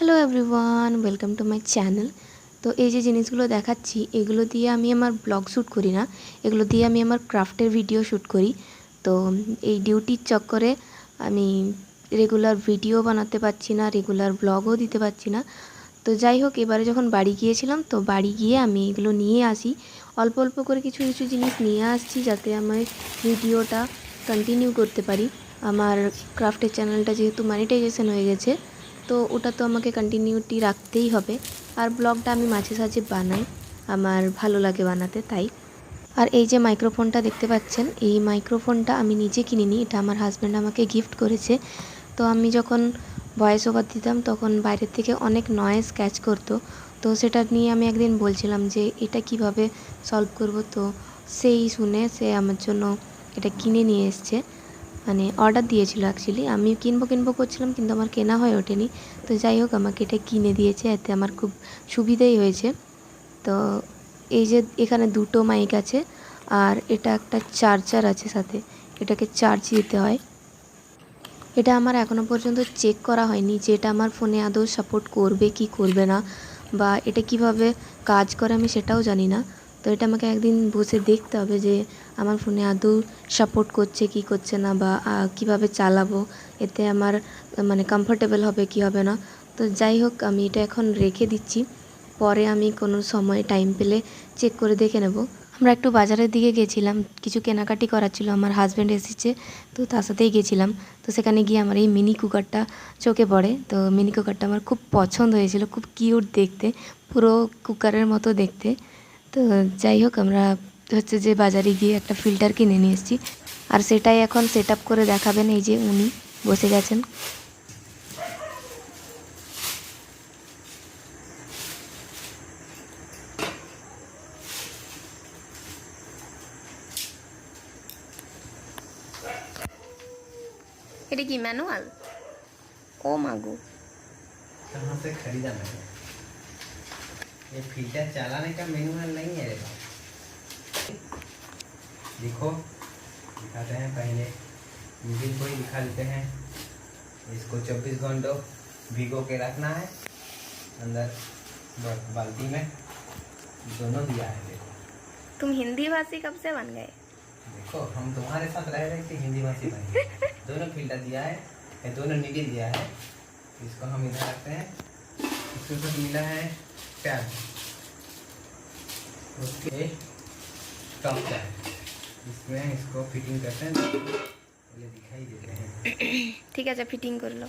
Hello everyone, welcome to my channel. তো এই যে জিনিসগুলো দেখাচ্ছি, এগুলো দিয়ে আমি আমার ব্লগ শ্যুট করি না, এগুলো দিয়ে আমি আমার ক্রাফটের ভিডিও শ্যুট করি। তো এই ডিউটির চক্করে আমি রেগুলার ভিডিও বানাতে পারছি না, রেগুলার ব্লগও দিতে পারছি না। তো যাই হোক, এবারে যখন বাড়ি গিয়েছিলাম, তো বাড়ি গিয়ে আমি এগুলো নিয়ে আসি, অল্প অল্প করে কিছু কিছু জিনিস নিয়ে আসছি যাতে আমি ভিডিওটা কন্টিনিউ করতে পারি। আমার ক্রাফটের চ্যানেলটা যেহেতু মনিটাইজেশন হয়ে গেছে, তো ওটা তো আমাকে কন্টিনিউটি রাখতেই হবে। আর ব্লগটা আমি মাঝে সাঝে বানাই, আমার ভালো লাগে বানাতে, তাই। আর এই যে মাইক্রোফোনটা দেখতে পাচ্ছেন, এই মাইক্রোফোনটা আমি নিজে কিনিনি, এটা আমার হাজব্যান্ড আমাকে গিফট করেছে। তো আমি যখন ভয়েস ওভার দিতাম তখন বাইরের থেকে অনেক নয়েজ ক্যাচ করতো। তো সেটা নিয়ে আমি একদিন বলছিলাম যে এটা কিভাবে সলভ করব। তো সেই শুনে সে আমার জন্য এটা কিনে নিয়ে এসছে, মানে অর্ডার দিয়েছিল অ্যাকচুয়ালি। আমি কিনবো করছিলাম, কিন্তু আমার কেনা হয়ে ওঠেনি। তো যাই হোক, আমাকে এটা কিনে দিয়েছে, এতে আমার খুব সুবিধেই হয়েছে। তো এই যে এখানে দুটো মাইক আছে, আর এটা একটা চার্জার আছে সাথে, এটাকে চার্জ দিতে হয়। এটা আমার এখনও পর্যন্ত চেক করা হয়নি যে এটা আমার ফোনে আদৌ সাপোর্ট করবে কি করবে না, বা এটা কিভাবে কাজ করে আমি সেটাও জানি না। তো এটা আমাকে একদিন বসে দেখতে হবে যে আমার ফোনে আদৌ সাপোর্ট করছে কি করছে না, বা কিভাবে চালাবো, এতে আমার মানে কমফোর্টেবল হবে কি হবে না। তো যাই হোক, আমি এটা এখন রেখে দিচ্ছি, পরে আমি কোনো সময় টাইম পেলে চেক করে দেখে নেব। আমরা একটু বাজারের দিকে গেছিলাম, কিছু কেনাকাটি করার ছিল, আমার হাজব্যান্ড এসেছে, তো তার সাথেই গেছিলাম। তো সেখানে গিয়ে আমার এই মিনি কুকারটা চোখে পড়ে। তো মিনি কুকারটা আমার খুব পছন্দ হয়েছিল, খুব কিউট দেখতে, পুরো কুকারের মতো দেখতে। তো যাই হোক, আমরা হচ্ছে যে বাজারে গিয়ে একটা ফিল্টার কিনে নিয়ে এসেছি, আর সেটাই এখন সেট আপ করে দেখাবেন। এই যে উনি বসে গেছেন। এটা কি ম্যানুয়াল? ও মাগো, कहाँ से खरीदा मैंने? ये फिल्टर चलाने का मैनुअल नहीं है रे बाप। देखो, दिखाते हैं पहले इंजन को ही दिखा देते हैं। इसको 24 घंटों भिगो के रखना है अंदर बाल्टी में, दोनों दिया है। देखो, तुम हिंदी भाषी कब से बन गए? देखो हम तुम्हारे साथ रह रहे थे, हिंदी भाषी बन गए। दोनों फिल्टर दिया है, ये दोनों निकल दिया है। इसको हम इधर रखते हैं। इसके साथ मिला है प्याज, उसके टॉप है, इसमें इसको फिटिंग करते हैं, ये दिखाई देते हैं। ठीक है, फिटिंग कर लो।